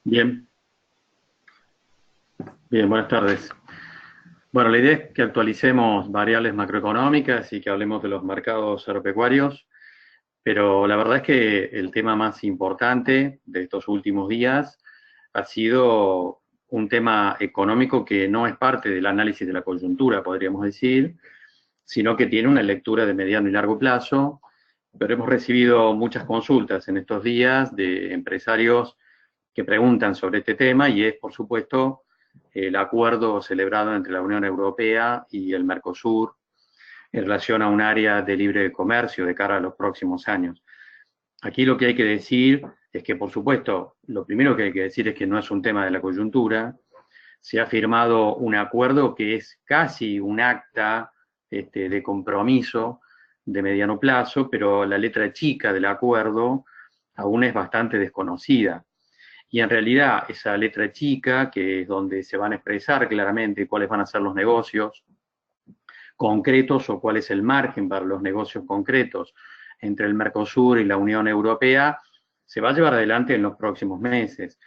Bien, bien, buenas tardes. Bueno, la idea es que actualicemos variables macroeconómicas y que hablemos de los mercados agropecuarios, pero la verdad es que el tema más importante de estos últimos días ha sido un tema económico que no es parte del análisis de la coyuntura, podríamos decir, sino que tiene una lectura de mediano y largo plazo, pero hemos recibido muchas consultas en estos días de empresarios que preguntan sobre este tema y es, por supuesto, el acuerdo celebrado entre la Unión Europea y el Mercosur en relación a un área de libre comercio de cara a los próximos años. Aquí lo que hay que decir es que, por supuesto, lo primero que hay que decir es que no es un tema de la coyuntura. Se ha firmado un acuerdo que es casi un acta de compromiso de mediano plazo, pero la letra chica del acuerdo aún es bastante desconocida. Y en realidad esa letra chica, que es donde se van a expresar claramente cuáles van a ser los negocios concretos o cuál es el margen para los negocios concretos entre el Mercosur y la Unión Europea, se va a llevar adelante en los próximos meses.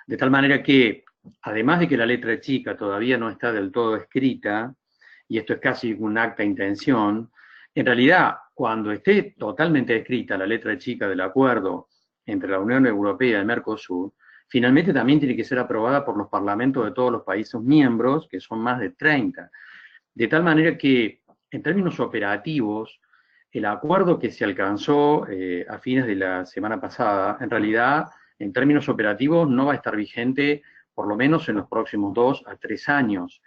De tal manera que, además de que la letra chica todavía no está del todo escrita, y esto es casi un acta de intención, en realidad, cuando esté totalmente escrita la letra chica del acuerdo entre la Unión Europea y el Mercosur, finalmente también tiene que ser aprobada por los parlamentos de todos los países miembros, que son más de 30. De tal manera que, en términos operativos, el acuerdo que se alcanzó a fines de la semana pasada, en realidad, en términos operativos, no va a estar vigente por lo menos en los próximos 2 a 3 años.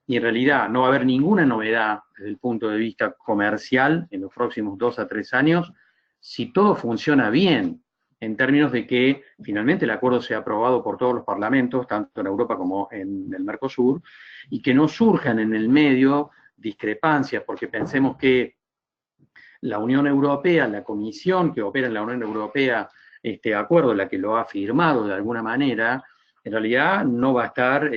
Y en realidad no va a haber ninguna novedad desde el punto de vista comercial en los próximos 2 a 3 años si todo funciona bien, en términos de que finalmente el acuerdo sea aprobado por todos los parlamentos, tanto en Europa como en el Mercosur, y que no surjan en el medio discrepancias, porque pensemos que la Unión Europea, la comisión que opera en la Unión Europea, este acuerdo, la que lo ha firmado de alguna manera, en realidad no va a estar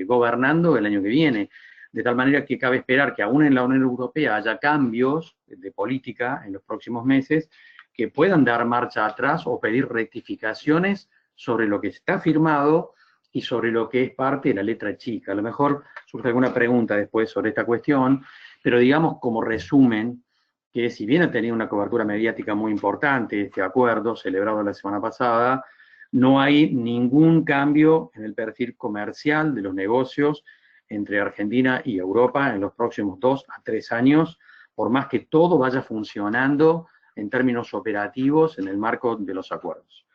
gobernando el año que viene. De tal manera que cabe esperar que aún en la Unión Europea haya cambios de política en los próximos meses que puedan dar marcha atrás o pedir rectificaciones sobre lo que está firmado y sobre lo que es parte de la letra chica. A lo mejor surge alguna pregunta después sobre esta cuestión, pero digamos como resumen, que si bien ha tenido una cobertura mediática muy importante este acuerdo celebrado la semana pasada, no hay ningún cambio en el perfil comercial de los negocios entre Argentina y Europa en los próximos 2 a 3 años, por más que todo vaya funcionando en términos operativos en el marco de los acuerdos.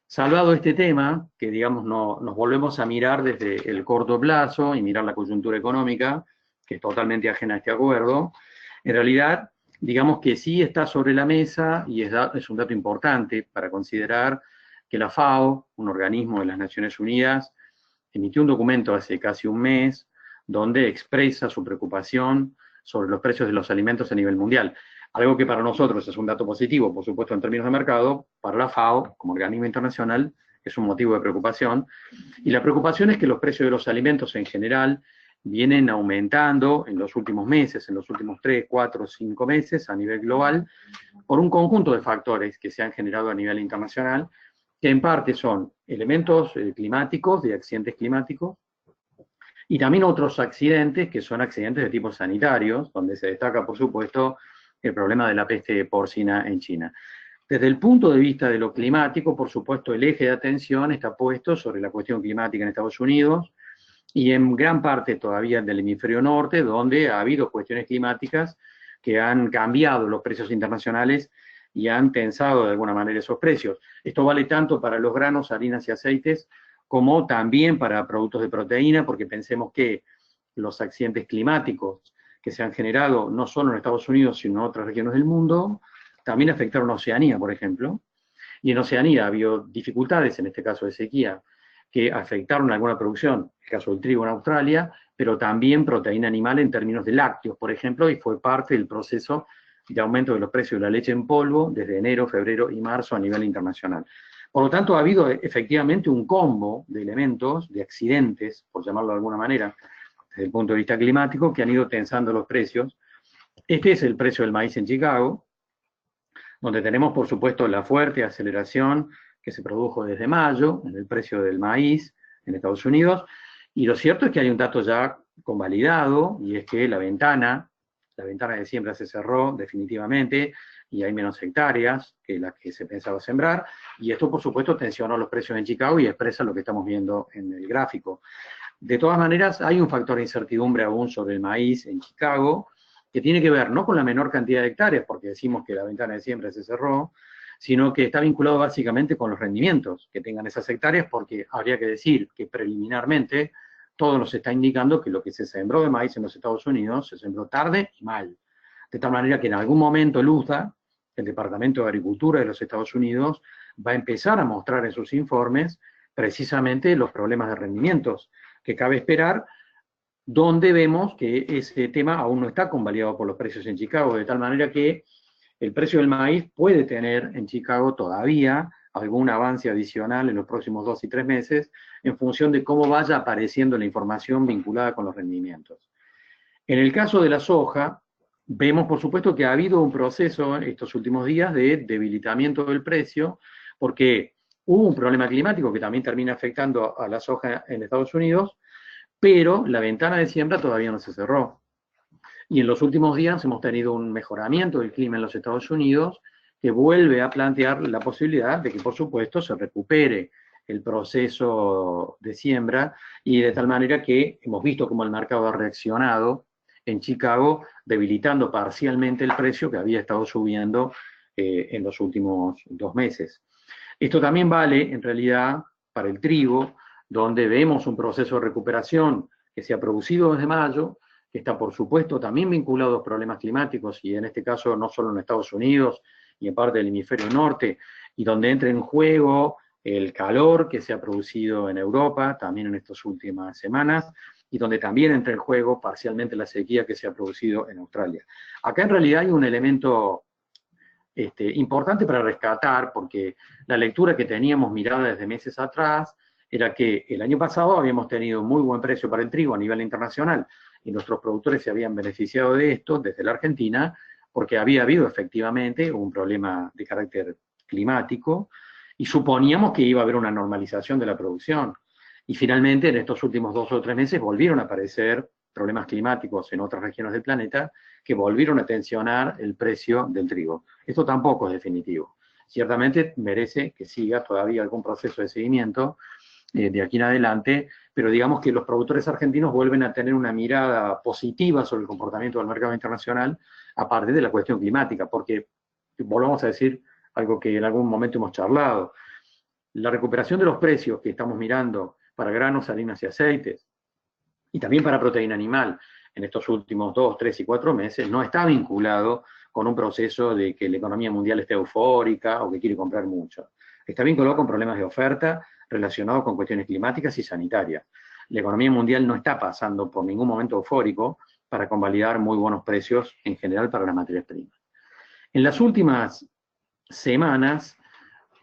Salvado este tema, que digamos nos volvemos a mirar desde el corto plazo y mirar la coyuntura económica, que es totalmente ajena a este acuerdo, en realidad, digamos que sí está sobre la mesa y es un dato importante para considerar que la FAO, un organismo de las Naciones Unidas, emitió un documento hace casi un mes donde expresa su preocupación sobre los precios de los alimentos a nivel mundial. Algo que para nosotros es un dato positivo, por supuesto, en términos de mercado, para la FAO, como organismo internacional, es un motivo de preocupación. Y la preocupación es que los precios de los alimentos en general vienen aumentando en los últimos meses, en los últimos 3, 4, 5 meses a nivel global, por un conjunto de factores que se han generado a nivel internacional, que en parte son elementos climáticos, de accidentes climáticos, y también otros accidentes que son accidentes de tipo sanitarios, donde se destaca, por supuesto, el problema de la peste porcina en China. Desde el punto de vista de lo climático, por supuesto, el eje de atención está puesto sobre la cuestión climática en Estados Unidos y en gran parte todavía del hemisferio norte, donde ha habido cuestiones climáticas que han cambiado los precios internacionales y han tensado de alguna manera esos precios. Esto vale tanto para los granos, harinas y aceites, como también para productos de proteína, porque pensemos que los accidentes climáticos que se han generado no solo en Estados Unidos, sino en otras regiones del mundo, también afectaron a Oceanía, por ejemplo, y en Oceanía ha habido dificultades, en este caso de sequía, que afectaron alguna producción, el caso del trigo en Australia, pero también proteína animal en términos de lácteos, por ejemplo, y fue parte del proceso de aumento de los precios de la leche en polvo desde enero, febrero y marzo a nivel internacional. Por lo tanto, ha habido efectivamente un combo de elementos, de accidentes, por llamarlo de alguna manera, desde el punto de vista climático, que han ido tensando los precios. Este es el precio del maíz en Chicago, donde tenemos, por supuesto, la fuerte aceleración que se produjo desde mayo en el precio del maíz en Estados Unidos, y lo cierto es que hay un dato ya convalidado, y es que la ventana de siembra se cerró definitivamente, y hay menos hectáreas que las que se pensaba sembrar, y esto por supuesto tensionó los precios en Chicago y expresa lo que estamos viendo en el gráfico. De todas maneras, hay un factor de incertidumbre aún sobre el maíz en Chicago, que tiene que ver no con la menor cantidad de hectáreas, porque decimos que la ventana de siembra se cerró, sino que está vinculado básicamente con los rendimientos que tengan esas hectáreas, porque habría que decir que preliminarmente todo nos está indicando que lo que se sembró de maíz en los Estados Unidos se sembró tarde y mal. De tal manera que en algún momento el USDA, el Departamento de Agricultura de los Estados Unidos, va a empezar a mostrar en sus informes precisamente los problemas de rendimientos que cabe esperar, donde vemos que ese tema aún no está convalidado por los precios en Chicago, de tal manera que el precio del maíz puede tener en Chicago todavía algún avance adicional en los próximos 2 y 3 meses, en función de cómo vaya apareciendo la información vinculada con los rendimientos. En el caso de la soja, vemos por supuesto que ha habido un proceso estos últimos días de debilitamiento del precio, porque hubo un problema climático que también termina afectando a la soja en Estados Unidos, pero la ventana de siembra todavía no se cerró. Y en los últimos días hemos tenido un mejoramiento del clima en los Estados Unidos que vuelve a plantear la posibilidad de que, por supuesto, se recupere el proceso de siembra, y de tal manera que hemos visto cómo el mercado ha reaccionado en Chicago, debilitando parcialmente el precio que había estado subiendo en los últimos 2 meses. Esto también vale, en realidad, para el trigo, donde vemos un proceso de recuperación que se ha producido desde mayo, que está, por supuesto, también vinculado a los problemas climáticos, y en este caso no solo en Estados Unidos y en parte del hemisferio norte, y donde entra en juego el calor que se ha producido en Europa, también en estas últimas semanas, y donde también entra en juego parcialmente la sequía que se ha producido en Australia. Acá en realidad hay un elemento importante para rescatar, porque la lectura que teníamos mirada desde meses atrás era que el año pasado habíamos tenido muy buen precio para el trigo a nivel internacional, y nuestros productores se habían beneficiado de esto desde la Argentina, porque había habido efectivamente un problema de carácter climático, y suponíamos que iba a haber una normalización de la producción. Y finalmente, en estos últimos 2 o 3 meses, volvieron a aparecer problemas climáticos en otras regiones del planeta que volvieron a tensionar el precio del trigo. Esto tampoco es definitivo. Ciertamente merece que siga todavía algún proceso de seguimiento de aquí en adelante, pero digamos que los productores argentinos vuelven a tener una mirada positiva sobre el comportamiento del mercado internacional a partir de la cuestión climática, porque volvamos a decir algo que en algún momento hemos charlado: la recuperación de los precios que estamos mirando para granos, harinas y aceites, y también para proteína animal, en estos últimos 2, 3 y 4 meses, no está vinculado con un proceso de que la economía mundial esté eufórica o que quiere comprar mucho. Está vinculado con problemas de oferta relacionados con cuestiones climáticas y sanitarias. La economía mundial no está pasando por ningún momento eufórico para convalidar muy buenos precios en general para las materias primas. En las últimas semanas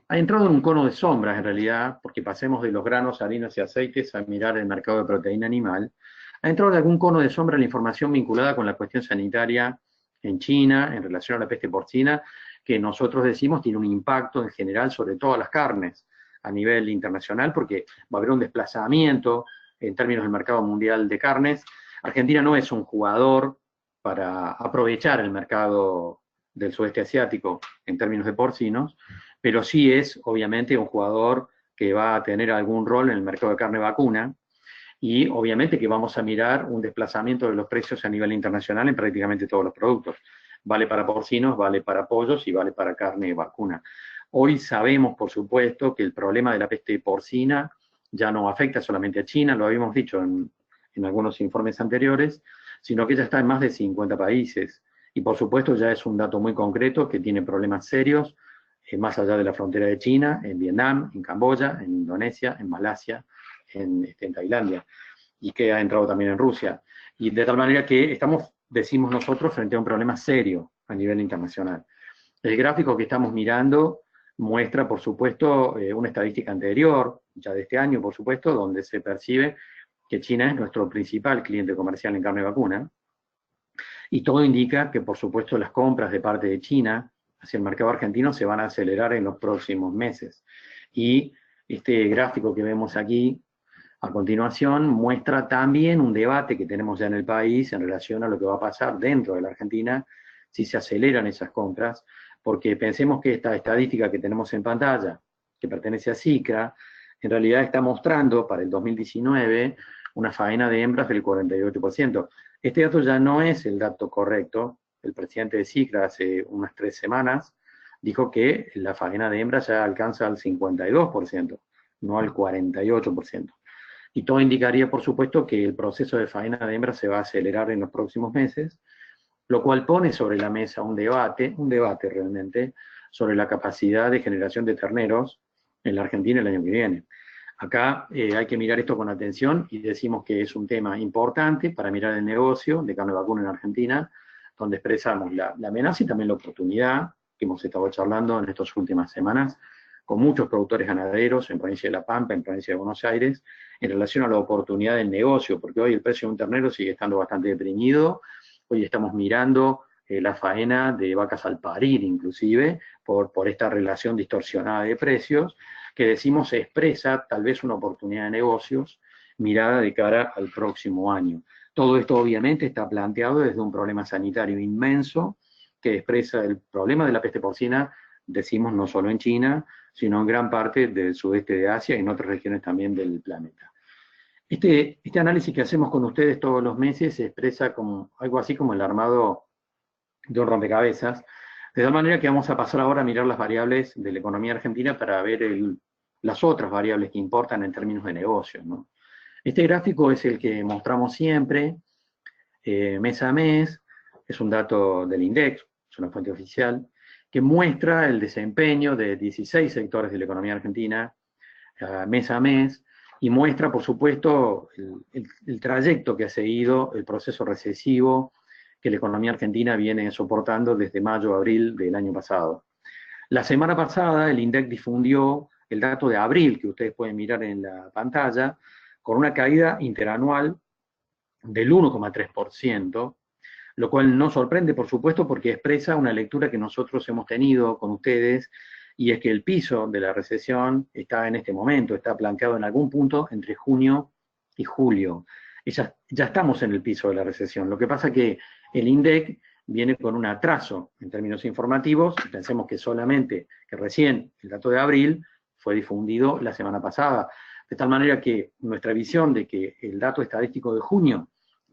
ha entrado en un cono de sombras, en realidad, porque pasemos de los granos, harinas y aceites a mirar el mercado de proteína animal. Ha entrado en algún cono de sombra la información vinculada con la cuestión sanitaria en China, en relación a la peste porcina, que nosotros decimos tiene un impacto en general sobre todas las carnes a nivel internacional, porque va a haber un desplazamiento en términos del mercado mundial de carnes. Argentina no es un jugador para aprovechar el mercado del sudeste asiático en términos de porcinos, pero sí es obviamente un jugador que va a tener algún rol en el mercado de carne vacuna, y obviamente que vamos a mirar un desplazamiento de los precios a nivel internacional en prácticamente todos los productos. Vale para porcinos, vale para pollos y vale para carne vacuna. Hoy sabemos, por supuesto, que el problema de la peste porcina ya no afecta solamente a China, lo habíamos dicho en algunos informes anteriores, sino que ya está en más de 50 países. Y por supuesto ya es un dato muy concreto que tiene problemas serios más allá de la frontera de China, en Vietnam, en Camboya, en Indonesia, en Malasia, en Tailandia, y que ha entrado también en Rusia. Y de tal manera que estamos, decimos nosotros, frente a un problema serio a nivel internacional. El gráfico que estamos mirando muestra, por supuesto, una estadística anterior, ya de este año, por supuesto, donde se percibe que China es nuestro principal cliente comercial en carne vacuna, y todo indica que, por supuesto, las compras de parte de China hacia el mercado argentino se van a acelerar en los próximos meses. Y este gráfico que vemos aquí, a continuación, muestra también un debate que tenemos ya en el país en relación a lo que va a pasar dentro de la Argentina si se aceleran esas compras, porque pensemos que esta estadística que tenemos en pantalla, que pertenece a CICRA, en realidad está mostrando para el 2019 una faena de hembras del 48%. Este dato ya no es el dato correcto. El presidente de CICRA hace unas 3 semanas dijo que la faena de hembras ya alcanza al 52%, no al 48%. Y todo indicaría, por supuesto, que el proceso de faena de hembras se va a acelerar en los próximos meses, lo cual pone sobre la mesa un debate realmente, sobre la capacidad de generación de terneros en la Argentina el año que viene. Acá hay que mirar esto con atención y decimos que es un tema importante para mirar el negocio de carne vacuna en Argentina, donde expresamos la amenaza y también la oportunidad que hemos estado charlando en estas últimas semanas con muchos productores ganaderos en provincia de La Pampa, en provincia de Buenos Aires, en relación a la oportunidad del negocio, porque hoy el precio de un ternero sigue estando bastante deprimido. Hoy estamos mirando la faena de vacas al parir, inclusive, por esta relación distorsionada de precios, que decimos se expresa tal vez una oportunidad de negocios mirada de cara al próximo año. Todo esto obviamente está planteado desde un problema sanitario inmenso que expresa el problema de la peste porcina, decimos no solo en China, sino en gran parte del sudeste de Asia y en otras regiones también del planeta. Este análisis que hacemos con ustedes todos los meses se expresa como algo así como el armado de un rompecabezas, de tal manera que vamos a pasar ahora a mirar las variables de la economía argentina para ver las otras variables que importan en términos de negocio, ¿no? Este gráfico es el que mostramos siempre, mes a mes, es un dato del INDEC, es una fuente oficial, que muestra el desempeño de 16 sectores de la economía argentina mes a mes, y muestra, por supuesto, el trayecto que ha seguido el proceso recesivo que la economía argentina viene soportando desde mayo a abril del año pasado. La semana pasada el INDEC difundió el dato de abril, que ustedes pueden mirar en la pantalla, con una caída interanual del 1,3%, lo cual no sorprende, por supuesto, porque expresa una lectura que nosotros hemos tenido con ustedes, y es que el piso de la recesión está en este momento, está planteado en algún punto entre junio y julio. Ya estamos en el piso de la recesión. Lo que pasa es que el INDEC viene con un atraso en términos informativos, pensemos que solamente, que recién el dato de abril fue difundido la semana pasada, de tal manera que nuestra visión de que el dato estadístico de junio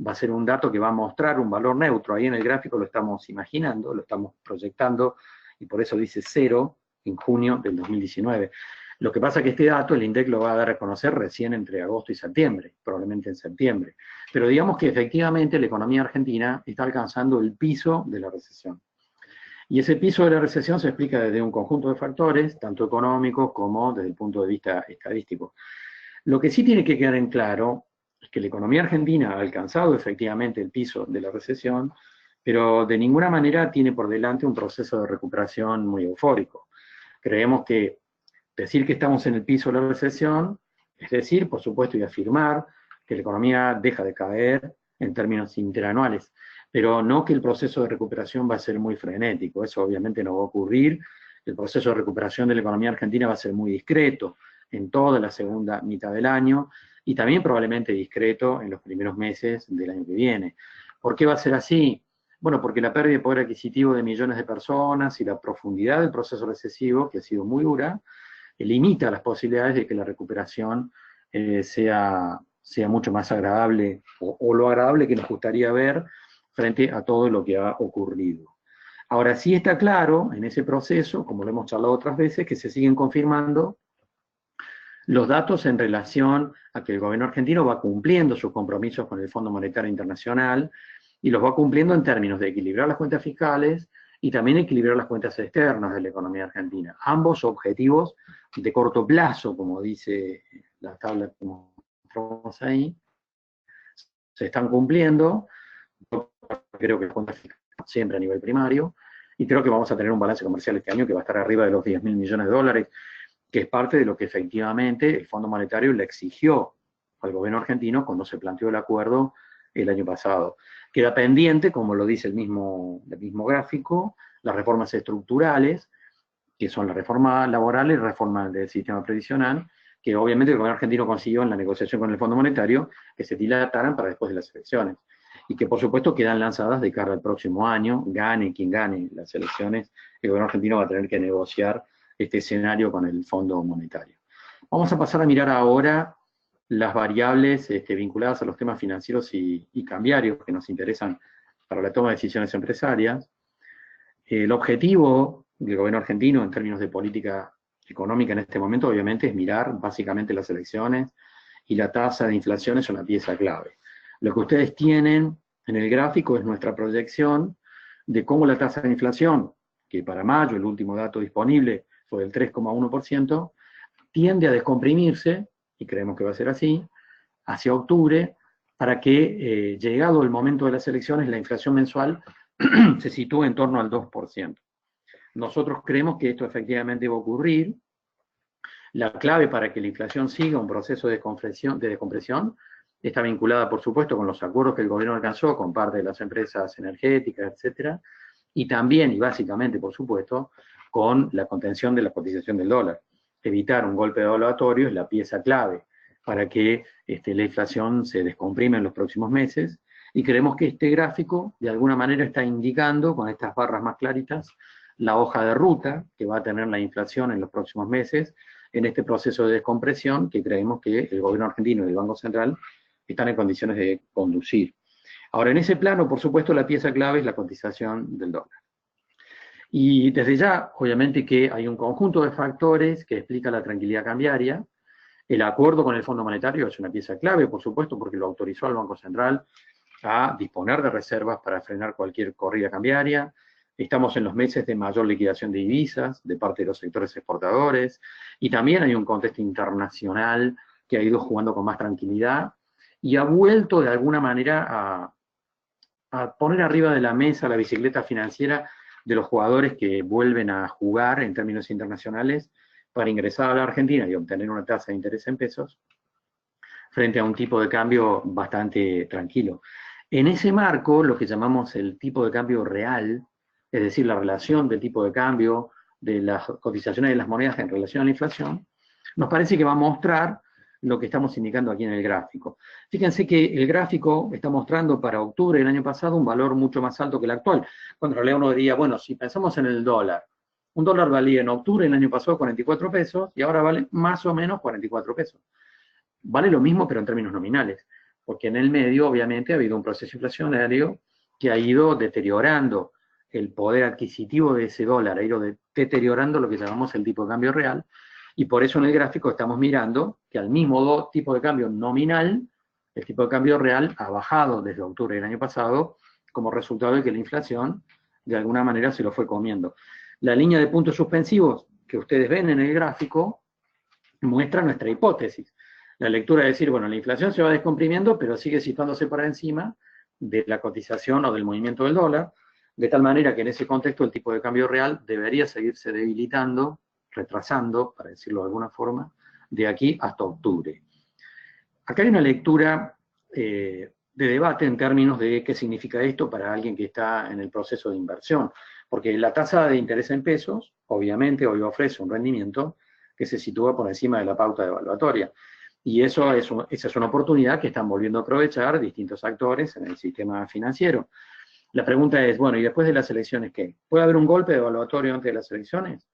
va a ser un dato que va a mostrar un valor neutro, ahí en el gráfico lo estamos imaginando, lo estamos proyectando, y por eso dice 0 en junio del 2019. Lo que pasa es que este dato el INDEC lo va a dar a conocer recién entre agosto y septiembre, probablemente en septiembre. Pero digamos que efectivamente la economía argentina está alcanzando el piso de la recesión. Y ese piso de la recesión se explica desde un conjunto de factores, tanto económicos como desde el punto de vista estadístico. Lo que sí tiene que quedar en claro es que la economía argentina ha alcanzado efectivamente el piso de la recesión, pero de ninguna manera tiene por delante un proceso de recuperación muy eufórico. Creemos que decir que estamos en el piso de la recesión es decir, por supuesto, y afirmar que la economía deja de caer en términos interanuales, pero no que el proceso de recuperación va a ser muy frenético. Eso obviamente no va a ocurrir. El proceso de recuperación de la economía argentina va a ser muy discreto en toda la segunda mitad del año y también probablemente discreto en los primeros meses del año que viene. ¿Por qué va a ser así? Bueno, porque la pérdida de poder adquisitivo de millones de personas y la profundidad del proceso recesivo, que ha sido muy dura, limita las posibilidades de que la recuperación sea mucho más agradable o lo agradable que nos gustaría ver frente a todo lo que ha ocurrido. Ahora sí está claro en ese proceso, como lo hemos charlado otras veces, que se siguen confirmando los datos en relación a que el gobierno argentino va cumpliendo sus compromisos con el Fondo Monetario Internacional y los va cumpliendo en términos de equilibrar las cuentas fiscales y también equilibrar las cuentas externas de la economía argentina. Ambos objetivos de corto plazo, como dice la tabla que mostramos ahí, se están cumpliendo. Yo creo que las cuentas fiscales siempre a nivel primario, y creo que vamos a tener un balance comercial este año que va a estar arriba de los 10.000 millones de dólares, que es parte de lo que efectivamente el Fondo Monetario le exigió al gobierno argentino cuando se planteó el acuerdo el año pasado. Queda pendiente, como lo dice el mismo gráfico, las reformas estructurales, que son la reforma laboral y la reforma del sistema previsional, que obviamente el gobierno argentino consiguió en la negociación con el Fondo Monetario que se dilataran para después de las elecciones, y que por supuesto quedan lanzadas de cara al próximo año, gane quien gane las elecciones, el gobierno argentino va a tener que negociar este escenario con el Fondo Monetario. Vamos a pasar a mirar ahora las variables vinculadas a los temas financieros y cambiarios que nos interesan para la toma de decisiones empresarias. El objetivo del gobierno argentino en términos de política económica en este momento, obviamente, es mirar básicamente las elecciones, y la tasa de inflación es una pieza clave. Lo que ustedes tienen en el gráfico es nuestra proyección de cómo la tasa de inflación, que para mayo, el último dato disponible, fue del 3,1%, tiende a descomprimirse, y creemos que va a ser así, hacia octubre, para que, llegado el momento de las elecciones, la inflación mensual se sitúe en torno al 2%. Nosotros creemos que esto efectivamente va a ocurrir. La clave para que la inflación siga un proceso de descompresión está vinculada, por supuesto, con los acuerdos que el gobierno alcanzó con parte de las empresas energéticas, etcétera, y también, y básicamente, por supuesto, con la contención de la cotización del dólar. Evitar un golpe devaluatorio es la pieza clave para que la inflación se descomprime en los próximos meses, y creemos que este gráfico, de alguna manera, está indicando, con estas barras más claritas, la hoja de ruta que va a tener la inflación en los próximos meses, en este proceso de descompresión que creemos que el gobierno argentino y el Banco Central están en condiciones de conducir. Ahora, en ese plano, por supuesto, la pieza clave es la cotización del dólar. Y desde ya, obviamente que hay un conjunto de factores que explica la tranquilidad cambiaria. El acuerdo con el Fondo Monetario es una pieza clave, por supuesto, porque lo autorizó al Banco Central a disponer de reservas para frenar cualquier corrida cambiaria. Estamos en los meses de mayor liquidación de divisas de parte de los sectores exportadores, y también hay un contexto internacional que ha ido jugando con más tranquilidad y ha vuelto de alguna manera a poner arriba de la mesa la bicicleta financiera de los jugadores que vuelven a jugar en términos internacionales para ingresar a la Argentina y obtener una tasa de interés en pesos frente a un tipo de cambio bastante tranquilo. En ese marco, lo que llamamos el tipo de cambio real, es decir, la relación del tipo de cambio de las cotizaciones de las monedas en relación a la inflación, nos parece que va a mostrar lo que estamos indicando aquí en el gráfico. Fíjense que el gráfico está mostrando para octubre del año pasado un valor mucho más alto que el actual. Cuando en realidad uno diría, bueno, si pensamos en el dólar, un dólar valía en octubre del año pasado 44 pesos y ahora vale más o menos 44 pesos. Vale lo mismo, pero en términos nominales, porque en el medio, obviamente, ha habido un proceso inflacionario que ha ido deteriorando el poder adquisitivo de ese dólar, ha ido deteriorando lo que llamamos el tipo de cambio real, y por eso en el gráfico estamos mirando que al mismo tipo de cambio nominal, el tipo de cambio real ha bajado desde octubre del año pasado, como resultado de que la inflación, de alguna manera, se lo fue comiendo. La línea de puntos suspensivos que ustedes ven en el gráfico muestra nuestra hipótesis. La lectura es decir, bueno, la inflación se va descomprimiendo, pero sigue situándose por encima de la cotización o del movimiento del dólar, de tal manera que en ese contexto el tipo de cambio real debería seguirse debilitando, retrasando, para decirlo de alguna forma, de aquí hasta octubre. Acá hay una lectura de debate en términos de qué significa esto para alguien que está en el proceso de inversión, porque la tasa de interés en pesos, obviamente, hoy ofrece un rendimiento que se sitúa por encima de la pauta devaluatoria. Y esa es una oportunidad que están volviendo a aprovechar distintos actores en el sistema financiero. La pregunta es, bueno, ¿y después de las elecciones qué? ¿Puede haber un golpe devaluatorio antes de las elecciones?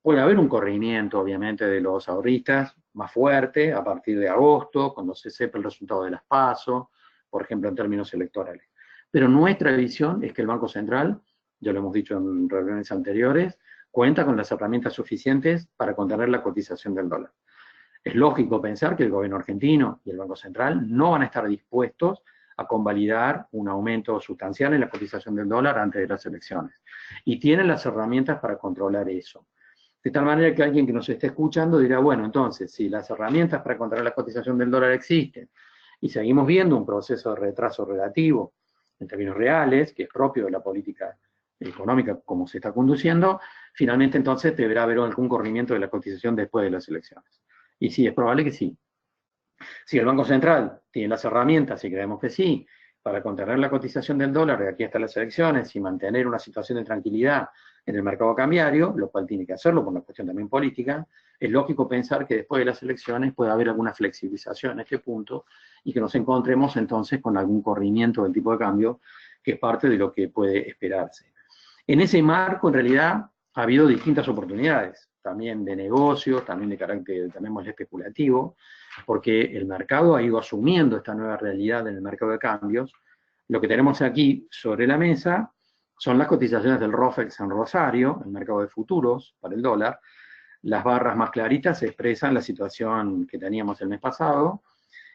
Puede haber un corrimiento, obviamente, de los ahorristas más fuerte a partir de agosto, cuando se sepa el resultado de las PASO, por ejemplo, en términos electorales. Pero nuestra visión es que el Banco Central, ya lo hemos dicho en reuniones anteriores, cuenta con las herramientas suficientes para contener la cotización del dólar. Es lógico pensar que el gobierno argentino y el Banco Central no van a estar dispuestos a convalidar un aumento sustancial en la cotización del dólar antes de las elecciones. Y tienen las herramientas para controlar eso. De tal manera que alguien que nos esté escuchando dirá, bueno, entonces, si las herramientas para controlar la cotización del dólar existen y seguimos viendo un proceso de retraso relativo en términos reales, que es propio de la política económica como se está conduciendo, finalmente entonces deberá haber algún corrimiento de la cotización después de las elecciones. Y sí, es probable que sí. Si el Banco Central tiene las herramientas, y creemos que sí, para contener la cotización del dólar de aquí hasta las elecciones y mantener una situación de tranquilidad en el mercado cambiario, lo cual tiene que hacerlo por una cuestión también política, es lógico pensar que después de las elecciones puede haber alguna flexibilización en este punto y que nos encontremos entonces con algún corrimiento del tipo de cambio, que es parte de lo que puede esperarse. En ese marco, en realidad, ha habido distintas oportunidades, también de negocio, también de carácter, llamémosle especulativo, porque el mercado ha ido asumiendo esta nueva realidad en el mercado de cambios. Lo que tenemos aquí sobre la mesa son las cotizaciones del ROFEX en Rosario, el mercado de futuros para el dólar. Las barras más claritas expresan la situación que teníamos el mes pasado,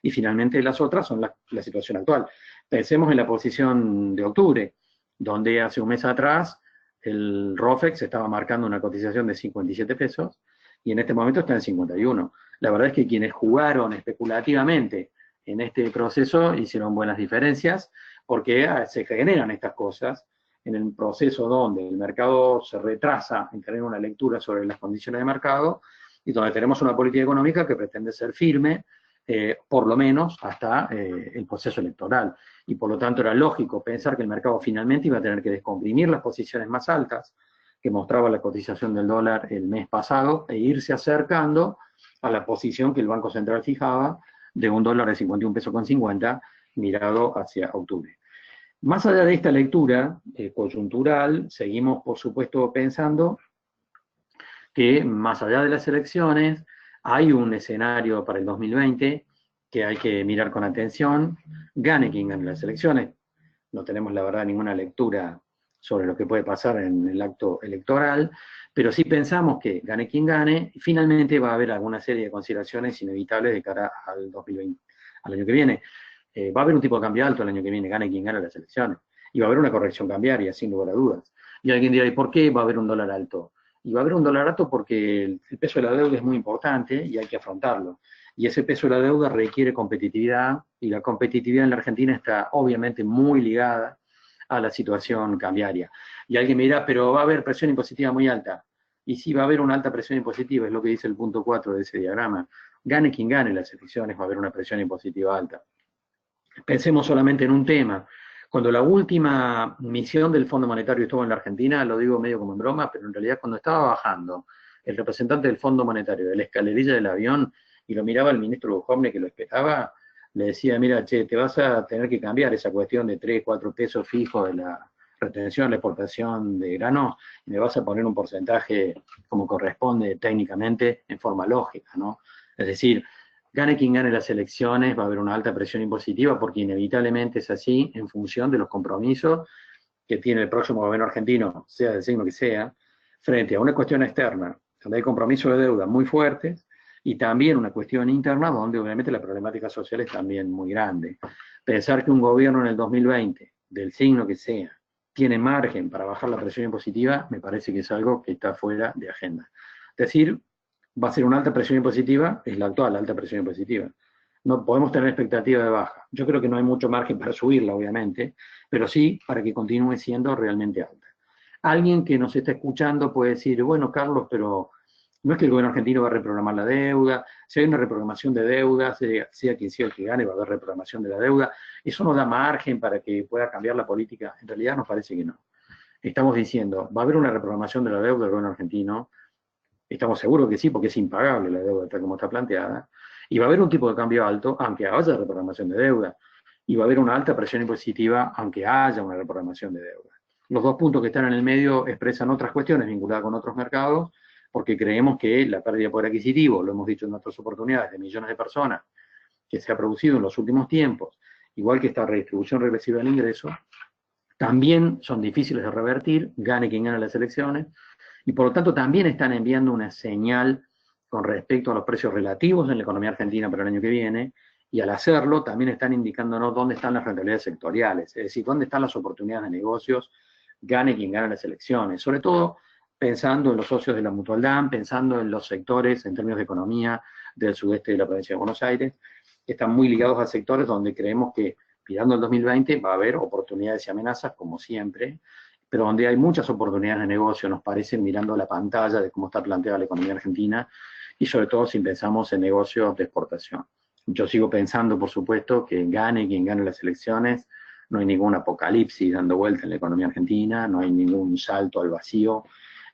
y finalmente las otras son la situación actual. Pensemos en la posición de octubre, donde hace un mes atrás el ROFEX estaba marcando una cotización de 57 pesos, y en este momento está en 51. La verdad es que quienes jugaron especulativamente en este proceso hicieron buenas diferencias, porque se generan estas cosas en el proceso donde el mercado se retrasa en tener una lectura sobre las condiciones de mercado, y donde tenemos una política económica que pretende ser firme, por lo menos hasta el proceso electoral. Y por lo tanto era lógico pensar que el mercado finalmente iba a tener que descomprimir las posiciones más altas que mostraba la cotización del dólar el mes pasado, e irse acercando a la posición que el Banco Central fijaba de un dólar de 51 pesos con 50 mirado hacia octubre. Más allá de esta lectura coyuntural, seguimos por supuesto pensando que más allá de las elecciones hay un escenario para el 2020 que hay que mirar con atención. Gane quien gane las elecciones. No tenemos la verdad ninguna lectura sobre lo que puede pasar en el acto electoral, pero sí pensamos que gane quien gane, y finalmente va a haber alguna serie de consideraciones inevitables de cara al 2020, al año que viene. Va a haber un tipo de cambio alto el año que viene, gane quien gane las elecciones, y va a haber una corrección cambiaria, sin lugar a dudas. Y alguien dirá, ¿y por qué va a haber un dólar alto? Y va a haber un dólar alto porque el peso de la deuda es muy importante y hay que afrontarlo. Y ese peso de la deuda requiere competitividad, y la competitividad en la Argentina está obviamente muy ligada a la situación cambiaria. Y alguien me dirá, pero va a haber presión impositiva muy alta. Y sí, va a haber una alta presión impositiva, es lo que dice el punto 4 de ese diagrama. Gane quien gane las elecciones, va a haber una presión impositiva alta. Pensemos solamente en un tema. Cuando la última misión del Fondo Monetario estuvo en la Argentina, lo digo medio como en broma, pero en realidad cuando estaba bajando el representante del Fondo Monetario de la escalerilla del avión y lo miraba el ministro Duhovne que lo esperaba, le decía, mira, che, te vas a tener que cambiar esa cuestión de 3, 4 pesos fijos de la retención, la exportación de grano, y me vas a poner un porcentaje como corresponde técnicamente en forma lógica, ¿no? Es decir, gane quien gane las elecciones, va a haber una alta presión impositiva, porque inevitablemente es así en función de los compromisos que tiene el próximo gobierno argentino, sea del signo que sea, frente a una cuestión externa, donde hay compromisos de deuda muy fuertes, y también una cuestión interna donde obviamente la problemática social es también muy grande. Pensar que un gobierno en el 2020, del signo que sea, tiene margen para bajar la presión impositiva, me parece que es algo que está fuera de agenda. Es decir, va a ser una alta presión impositiva, es la actual alta presión impositiva. No podemos tener expectativa de baja. Yo creo que no hay mucho margen para subirla, obviamente, pero sí para que continúe siendo realmente alta. Alguien que nos está escuchando puede decir, bueno, Carlos, pero no es que el gobierno argentino va a reprogramar la deuda, si hay una reprogramación de deuda, sea quien sea el que gane, va a haber reprogramación de la deuda, eso nos da margen para que pueda cambiar la política. En realidad nos parece que no. Estamos diciendo, va a haber una reprogramación de la deuda del gobierno argentino, estamos seguros que sí, porque es impagable la deuda tal como está planteada, y va a haber un tipo de cambio alto, aunque haya reprogramación de deuda, y va a haber una alta presión impositiva, aunque haya una reprogramación de deuda. Los dos puntos que están en el medio expresan otras cuestiones vinculadas con otros mercados, porque creemos que la pérdida de poder adquisitivo, lo hemos dicho en otras oportunidades, de millones de personas, que se ha producido en los últimos tiempos, igual que esta redistribución regresiva del ingreso, también son difíciles de revertir, gane quien gane las elecciones, y por lo tanto también están enviando una señal con respecto a los precios relativos en la economía argentina para el año que viene, y al hacerlo también están indicándonos dónde están las rentabilidades sectoriales, es decir, dónde están las oportunidades de negocios, gane quien gane las elecciones, sobre todo pensando en los socios de la Mutualdad, pensando en los sectores en términos de economía del sudeste de la provincia de Buenos Aires, que están muy ligados a sectores donde creemos que, mirando el 2020, va a haber oportunidades y amenazas, como siempre, pero donde hay muchas oportunidades de negocio, nos parece, mirando la pantalla de cómo está planteada la economía argentina, y sobre todo si pensamos en negocios de exportación. Yo sigo pensando, por supuesto, que gane quien gane las elecciones, no hay ningún apocalipsis dando vuelta en la economía argentina, no hay ningún salto al vacío,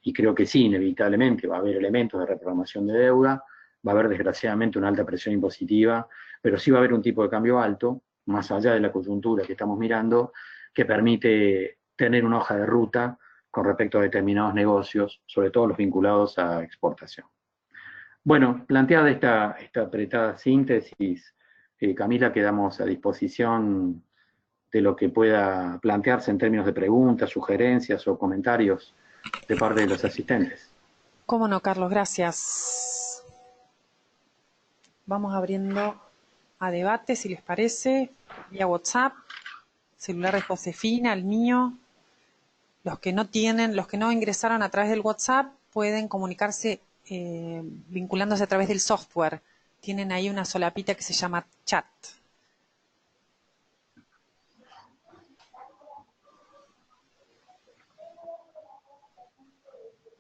y creo que sí, inevitablemente va a haber elementos de reprogramación de deuda, va a haber desgraciadamente una alta presión impositiva, pero sí va a haber un tipo de cambio alto, más allá de la coyuntura que estamos mirando, que permite tener una hoja de ruta con respecto a determinados negocios, sobre todo los vinculados a exportación. Bueno, planteada esta apretada síntesis, Camila, quedamos a disposición de lo que pueda plantearse en términos de preguntas, sugerencias o comentarios de parte de los asistentes. Cómo no, Carlos, gracias. Vamos abriendo a debate, si les parece, vía WhatsApp, celular de Josefina, el mío. Los que no ingresaron a través del WhatsApp pueden comunicarse vinculándose a través del software. Tienen ahí una solapita que se llama chat.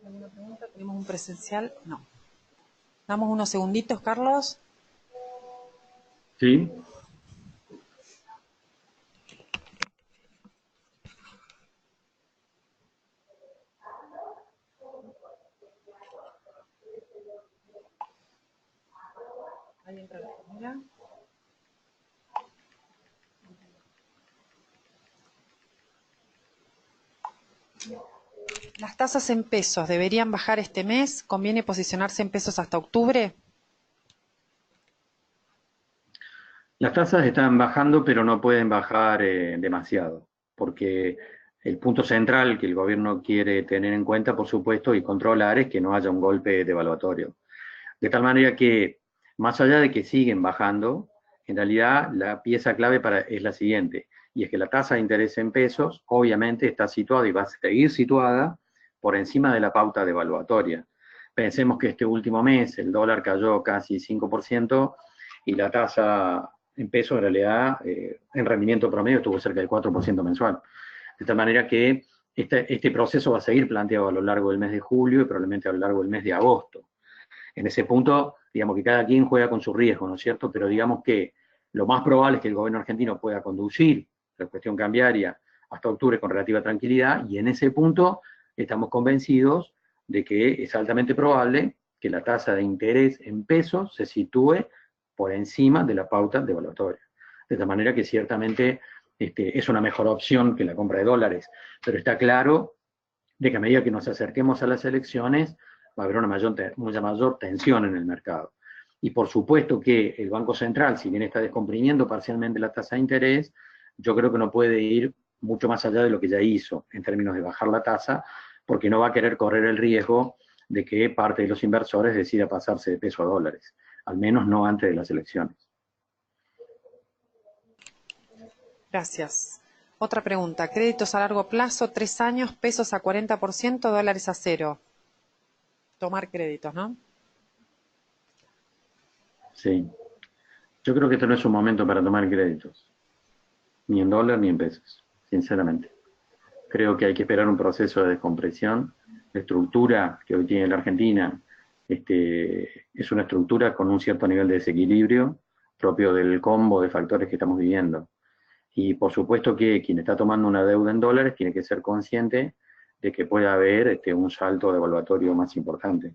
¿Alguna pregunta? ¿Tenemos un presencial? No. Damos unos segunditos, Carlos. ¿Sí? Ahí entra la primera. Las tasas en pesos deberían bajar este mes. ¿Conviene posicionarse en pesos hasta octubre? Las tasas están bajando, pero no pueden bajar demasiado, porque el punto central que el gobierno quiere tener en cuenta, por supuesto, y controlar es que no haya un golpe devaluatorio. De tal manera que, más allá de que siguen bajando, en realidad la pieza clave es la siguiente, y es que la tasa de interés en pesos obviamente está situada y va a seguir situada por encima de la pauta devaluatoria. Pensemos que este último mes el dólar cayó casi 5% y la tasa en pesos en realidad en rendimiento promedio estuvo cerca del 4% mensual. De tal manera que este proceso va a seguir planteado a lo largo del mes de julio y probablemente a lo largo del mes de agosto. En ese punto, digamos que cada quien juega con su riesgo, ¿no es cierto? Pero digamos que lo más probable es que el gobierno argentino pueda conducir la cuestión cambiaria hasta octubre con relativa tranquilidad, y en ese punto estamos convencidos de que es altamente probable que la tasa de interés en pesos se sitúe por encima de la pauta devaluatoria. De tal manera que ciertamente es una mejor opción que la compra de dólares, pero está claro de que a medida que nos acerquemos a las elecciones va a haber una mayor tensión en el mercado. Y por supuesto que el Banco Central, si bien está descomprimiendo parcialmente la tasa de interés, yo creo que no puede ir mucho más allá de lo que ya hizo en términos de bajar la tasa, porque no va a querer correr el riesgo de que parte de los inversores decida pasarse de peso a dólares, al menos no antes de las elecciones. Gracias. Otra pregunta. Créditos a largo plazo, 3 años, pesos a 40%, dólares a 0. Tomar créditos, ¿no? Sí. Yo creo que este no es un momento para tomar créditos, ni en dólar ni en pesos, sinceramente. Creo que hay que esperar un proceso de descompresión. La estructura que hoy tiene la Argentina es una estructura con un cierto nivel de desequilibrio propio del combo de factores que estamos viviendo. Y por supuesto que quien está tomando una deuda en dólares tiene que ser consciente de que puede haber un salto devaluatorio más importante.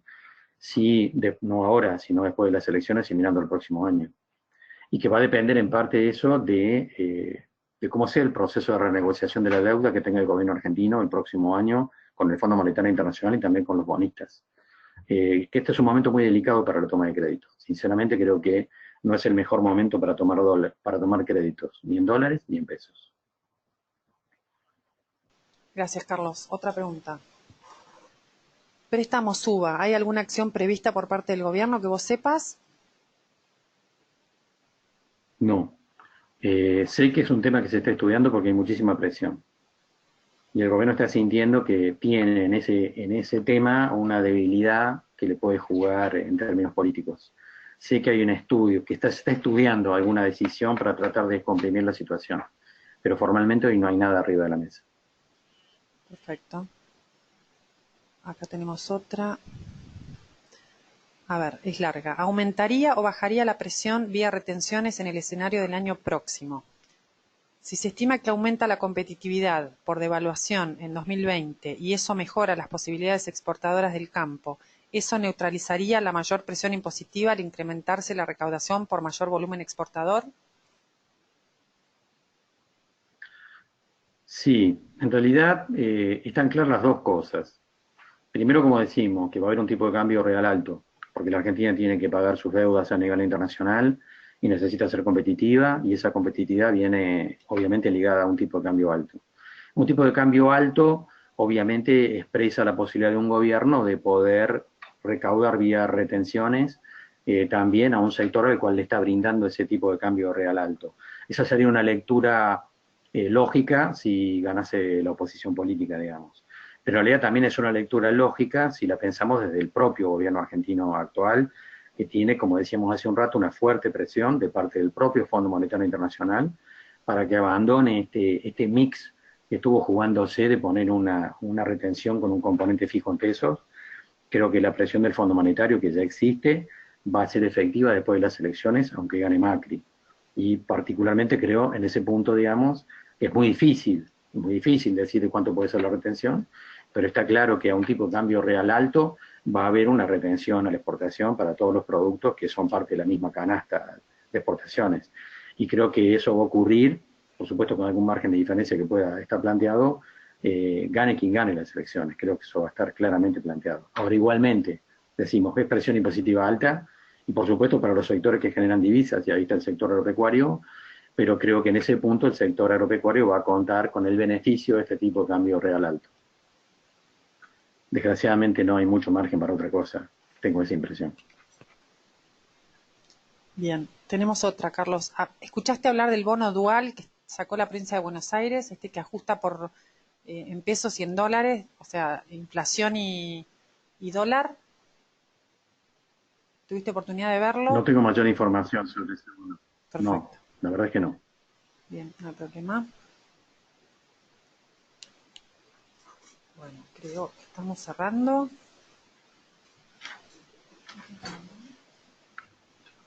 Sí, no ahora, sino después de las elecciones y mirando el próximo año. Y que va a depender en parte eso de cómo sea el proceso de renegociación de la deuda que tenga el gobierno argentino el próximo año con el Fondo Monetario Internacional y también con los bonistas. Que este es un momento muy delicado para la toma de créditos. Sinceramente creo que no es el mejor momento para tomar créditos, ni en dólares ni en pesos. Gracias, Carlos. Otra pregunta. Préstamos suba. ¿Hay alguna acción prevista por parte del gobierno que vos sepas? No. Sé que es un tema que se está estudiando porque hay muchísima presión. Y el gobierno está sintiendo que tiene en ese tema una debilidad que le puede jugar en términos políticos. Sé que hay un estudio, que se está estudiando alguna decisión para tratar de comprimir la situación, pero formalmente hoy no hay nada arriba de la mesa. Perfecto. Acá tenemos otra. A ver, es larga. ¿Aumentaría o bajaría la presión vía retenciones en el escenario del año próximo? Si se estima que aumenta la competitividad por devaluación en 2020 y eso mejora las posibilidades exportadoras del campo, ¿eso neutralizaría la mayor presión impositiva al incrementarse la recaudación por mayor volumen exportador? Sí, en realidad están claras las dos cosas. Primero, como decimos, que va a haber un tipo de cambio real alto, porque la Argentina tiene que pagar sus deudas a nivel internacional y necesita ser competitiva, y esa competitividad viene obviamente ligada a un tipo de cambio alto. Un tipo de cambio alto obviamente expresa la posibilidad de un gobierno de poder recaudar vía retenciones también a un sector al cual le está brindando ese tipo de cambio real alto. Esa sería una lectura lógica si ganase la oposición política, digamos. Pero en realidad también es una lectura lógica si la pensamos desde el propio gobierno argentino actual, que tiene, como decíamos hace un rato, una fuerte presión de parte del propio Fondo Monetario Internacional para que abandone este mix que estuvo jugándose de poner una retención con un componente fijo en pesos. Creo que la presión del Fondo Monetario, que ya existe, va a ser efectiva después de las elecciones, aunque gane Macri. Y particularmente creo en ese punto, digamos, que es muy difícil decir de cuánto puede ser la retención, pero está claro que a un tipo de cambio real alto va a haber una retención a la exportación para todos los productos que son parte de la misma canasta de exportaciones. Y creo que eso va a ocurrir, por supuesto con algún margen de diferencia que pueda estar planteado, gane quien gane las elecciones. Creo que eso va a estar claramente planteado. Ahora, igualmente, decimos, es presión impositiva alta, y por supuesto para los sectores que generan divisas, y ahí está el sector agropecuario, pero creo que en ese punto el sector agropecuario va a contar con el beneficio de este tipo de cambio real alto. Desgraciadamente no hay mucho margen para otra cosa, tengo esa impresión. Bien, tenemos otra, Carlos. ¿Escuchaste hablar del bono dual que sacó la provincia de Buenos Aires, que ajusta por en pesos y en dólares, o sea, inflación y dólar? ¿Tuviste oportunidad de No verlo? tengo mayor información sobre ese bono. No, Perfecto. la verdad es que no. Bien, no hay problema. Bueno, creo que estamos cerrando.